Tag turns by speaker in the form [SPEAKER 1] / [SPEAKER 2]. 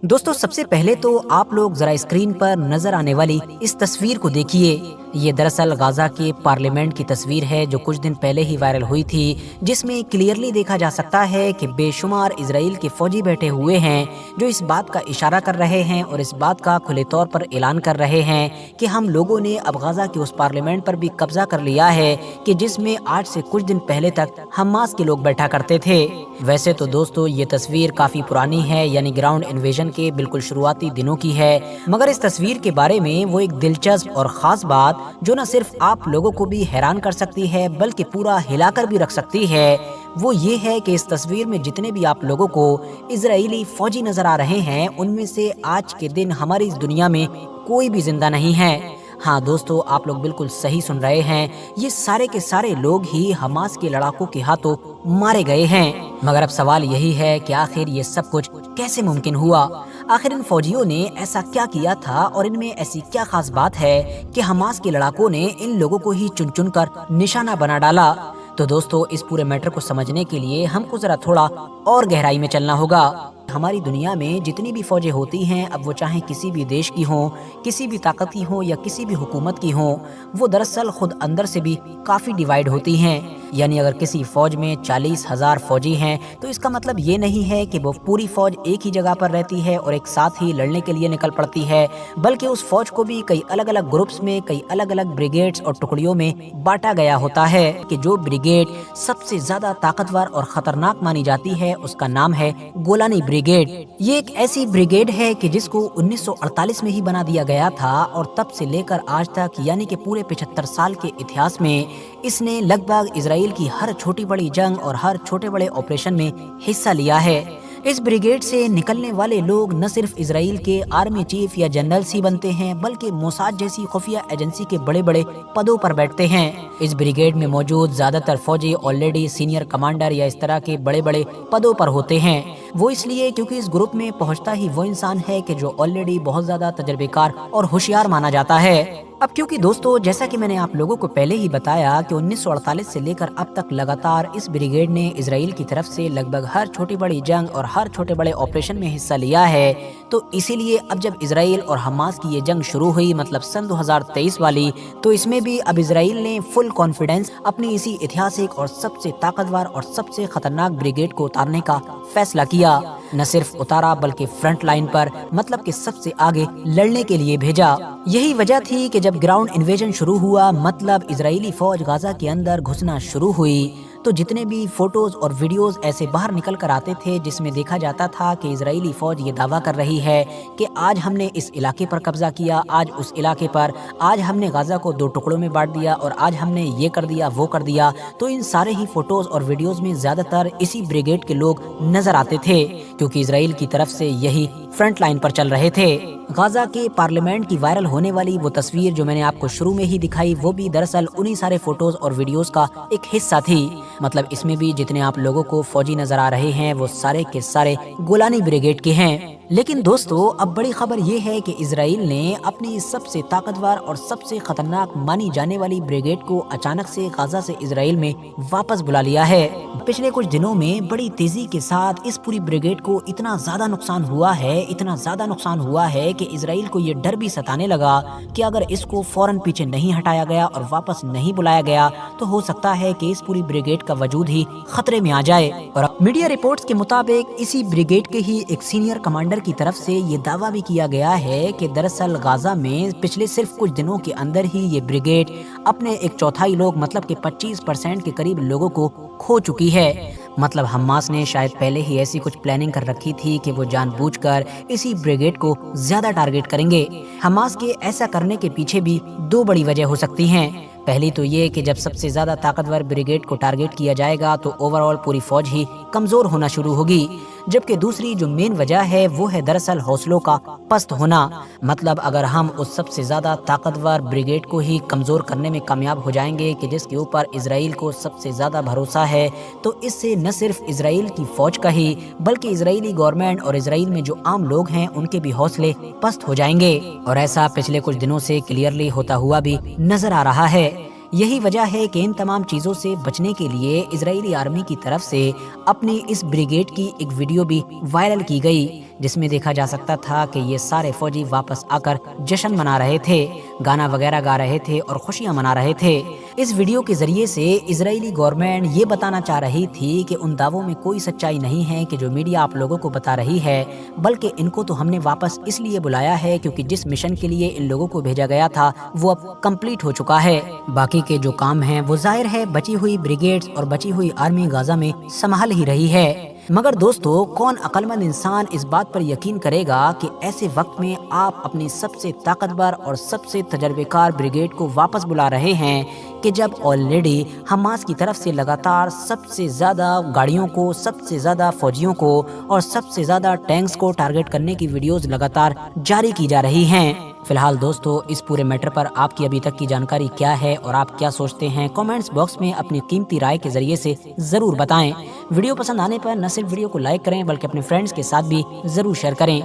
[SPEAKER 1] दोस्तों सबसे पहले तो आप लोग जरा स्क्रीन पर नजर आने वाली इस तस्वीर को देखिए। ये दरअसल गाजा के पार्लियामेंट की तस्वीर है जो कुछ दिन पहले ही वायरल हुई थी, जिसमें क्लियरली देखा जा सकता है कि बेशुमार इजराइल के फौजी बैठे हुए हैं जो इस बात का इशारा कर रहे हैं और इस बात का खुले तौर पर ऐलान कर रहे हैं कि हम लोगों ने अब गाजा के उस पार्लियामेंट पर भी कब्जा कर लिया है कि जिसमें आज से कुछ दिन पहले तक हमास के लोग बैठा करते थे। वैसे तो दोस्तों ये तस्वीर काफी पुरानी है, यानी ग्राउंड इन्वेजन के बिल्कुल शुरुआती दिनों की है, मगर इस तस्वीर के बारे में वो एक दिलचस्प और खास बात जो न सिर्फ आप लोगों को भी हैरान कर सकती है बल्कि पूरा हिलाकर भी रख सकती है, वो ये है कि इस तस्वीर में जितने भी आप लोगों को इजरायली फौजी नजर आ रहे हैं उनमें से आज के दिन हमारी इस दुनिया में कोई भी जिंदा नहीं है। हाँ दोस्तों, आप लोग बिल्कुल सही सुन रहे हैं, ये सारे के सारे लोग ही हमास के लड़ाकों के हाथों मारे गए हैं। मगर अब सवाल यही है कि आखिर ये सब कुछ कैसे मुमकिन हुआ? आखिर इन फौजियों ने ऐसा क्या किया था और इनमें ऐसी क्या खास बात है कि हमास के लड़ाकों ने इन लोगों को ही चुन चुन कर निशाना बना डाला? तो दोस्तों इस पूरे मैटर को समझने के लिए हमको जरा थोड़ा और गहराई में चलना होगा। हमारी दुनिया में जितनी भी फौजें होती हैं, अब वो चाहे किसी भी देश की हों, किसी भी ताकत की हों या किसी भी हुकूमत की हों, वो दरअसल खुद अंदर से भी काफ़ी डिवाइड होती हैं। यानी अगर किसी फौज में 40,000 फौजी हैं तो इसका मतलब ये नहीं है कि वो पूरी फौज एक ही जगह पर रहती है और एक साथ ही लड़ने के लिए निकल पड़ती है, बल्कि उस फौज को भी कई अलग अलग ग्रुप्स में, कई अलग अलग ब्रिगेड्स और टुकड़ियों में बांटा गया होता है कि जो ब्रिगेड सबसे ज्यादा ताकतवर और खतरनाक मानी जाती है उसका नाम है गोलानी ब्रिगेड। ये एक ऐसी ब्रिगेड है कि जिसको 1948 में ही बना दिया गया था और तब से लेकर आज तक यानी कि पूरे 75 साल के इतिहास में इसने लगभग इजराइल की हर छोटी बड़ी जंग और हर छोटे बड़े ऑपरेशन में हिस्सा लिया है। इस ब्रिगेड से निकलने वाले लोग न सिर्फ इजराइल के आर्मी चीफ या जनरल्स ही बनते हैं बल्कि मोसाद जैसी खुफिया एजेंसी के बड़े बड़े पदों पर बैठते हैं। इस ब्रिगेड में मौजूद ज्यादातर फौजी ऑलरेडी सीनियर कमांडर या इस तरह के बड़े बड़े पदों पर होते हैं। वो इसलिए क्योंकि इस ग्रुप में पहुंचता ही वो इंसान है कि जो ऑलरेडी बहुत ज्यादा तजर्बेकार और होशियार माना जाता है। अब क्योंकि दोस्तों जैसा कि मैंने आप लोगों को पहले ही बताया कि 1948 से लेकर अब तक लगातार इस ब्रिगेड ने इजराइल की तरफ से लगभग हर छोटी बड़ी जंग और हर छोटे बड़े ऑपरेशन में हिस्सा लिया है, तो इसीलिए अब जब इजराइल और हमास की ये जंग शुरू हुई, मतलब सन 2023 वाली, तो इसमें भी अब इजराइल ने फुल कॉन्फिडेंस अपनी इसी ऐतिहासिक और सबसे ताकतवर और सबसे खतरनाक ब्रिगेड को उतारने का फैसला किया। न सिर्फ उतारा बल्कि फ्रंट लाइन पर, मतलब कि सबसे आगे लड़ने के लिए भेजा। यही वजह थी कि जब ग्राउंड इन्वेजन शुरू हुआ, मतलब इजरायली फौज गाजा के अंदर घुसना शुरू हुई, तो जितने भी फोटोज और वीडियोस ऐसे बाहर निकल कर आते थे जिसमें देखा जाता था कि इजरायली फौज ये दावा कर रही है कि आज हमने इस इलाके पर कब्जा किया, आज उस इलाके पर, आज हमने गाजा को 2 टुकड़ों में बांट दिया और आज हमने ये कर दिया वो कर दिया, तो इन सारे ही फोटोज और वीडियोस में ज्यादातर इसी ब्रिगेड के लोग नजर आते थे क्योंकि इजराइल की तरफ से यही फ्रंट लाइन पर चल रहे थे। गाजा के पार्लियामेंट की वायरल होने वाली वो तस्वीर जो मैंने आपको शुरू में ही दिखाई, वो भी दरअसल उन्हीं सारे फोटोज और वीडियोस का एक हिस्सा थी। मतलब इसमें भी जितने आप लोगों को फौजी नजर आ रहे हैं वो सारे के सारे गोलानी ब्रिगेड के हैं। लेकिन दोस्तों अब बड़ी खबर ये है कि इजराइल ने अपनी सबसे ताकतवर और सबसे खतरनाक मानी जाने वाली ब्रिगेड को अचानक से गाजा से इजराइल में वापस बुला लिया है। पिछले कुछ दिनों में बड़ी तेजी के साथ इस पूरी ब्रिगेड को इतना ज्यादा नुकसान हुआ है, इतना ज्यादा नुकसान हुआ है कि इजराइल को ये डर भी सताने लगा कि अगर इसको फौरन पीछे नहीं हटाया गया और वापस नहीं बुलाया गया तो हो सकता है कि इस पूरी ब्रिगेड का वजूद ही खतरे में आ जाए। और मीडिया रिपोर्ट्स के मुताबिक इसी ब्रिगेड के ही एक सीनियर कमांडर की तरफ से ये दावा भी किया गया है कि दरअसल गाजा में पिछले सिर्फ कुछ दिनों के अंदर ही ये ब्रिगेड अपने 1/4 लोग, मतलब कि 25% के करीब लोगों को खो चुकी है। मतलब हमास ने शायद पहले ही ऐसी कुछ प्लानिंग कर रखी थी कि वो जानबूझकर इसी ब्रिगेड को ज्यादा टारगेट करेंगे। हमास के ऐसा करने के पीछे भी 2 बड़ी वजह हो सकती हैं। पहली तो ये कि जब सबसे ज्यादा ताकतवर ब्रिगेड को टारगेट किया जाएगा तो ओवरऑल पूरी फौज ही कमजोर होना शुरू होगी, जबकि दूसरी जो मेन वजह है वो है दरअसल हौसलों का पस्त होना। मतलब अगर हम उस सबसे ज्यादा ताकतवर ब्रिगेड को ही कमजोर करने में कामयाब हो जाएंगे कि जिसके ऊपर इजराइल को सबसे ज्यादा भरोसा है, तो इससे न सिर्फ इजराइल की फौज का ही बल्कि इजरायली गवर्नमेंट और इजराइल में जो आम लोग हैं उनके भी हौसले पस्त हो जाएंगे। और ऐसा पिछले कुछ दिनों से क्लियरली होता हुआ भी नजर आ रहा है। यही वजह है कि इन तमाम चीजों से बचने के लिए इजरायली आर्मी की तरफ से अपनी इस ब्रिगेड की एक वीडियो भी वायरल की गई जिसमें देखा जा सकता था कि ये सारे फौजी वापस आकर जश्न मना रहे थे, गाना वगैरह गा रहे थे और खुशियां मना रहे थे। इस वीडियो के जरिए से इजरायली गवर्नमेंट ये बताना चाह रही थी कि उन दावों में कोई सच्चाई नहीं है कि जो मीडिया आप लोगों को बता रही है, बल्कि इनको तो हमने वापस इसलिए बुलाया है क्योंकि जिस मिशन के लिए इन लोगों को भेजा गया था वो अब कंप्लीट हो चुका है। बाकी के जो काम हैं वो जाहिर है बची हुई ब्रिगेड्स और बची हुई आर्मी गाजा में संभाल ही रही है। मगर दोस्तों, कौन अक्लमंद इंसान इस बात पर यकीन करेगा कि ऐसे वक्त में आप अपनी सबसे ताकतवर और सबसे तजर्बेकार ब्रिगेड को वापस बुला रहे हैं कि जब ऑलरेडी हमास की तरफ से लगातार सबसे ज़्यादा गाड़ियों को, सबसे ज़्यादा फौजियों को और सबसे ज़्यादा टैंक्स को टारगेट करने की वीडियोस लगातार जारी की जा रही हैं। फिलहाल दोस्तों, इस पूरे मैटर पर आपकी अभी तक की जानकारी क्या है और आप क्या सोचते हैं, कमेंट्स बॉक्स में अपनी कीमती राय के जरिए से ज़रूर बताएं। वीडियो पसंद आने पर न सिर्फ वीडियो को लाइक करें बल्कि अपने फ्रेंड्स के साथ भी ज़रूर शेयर करें।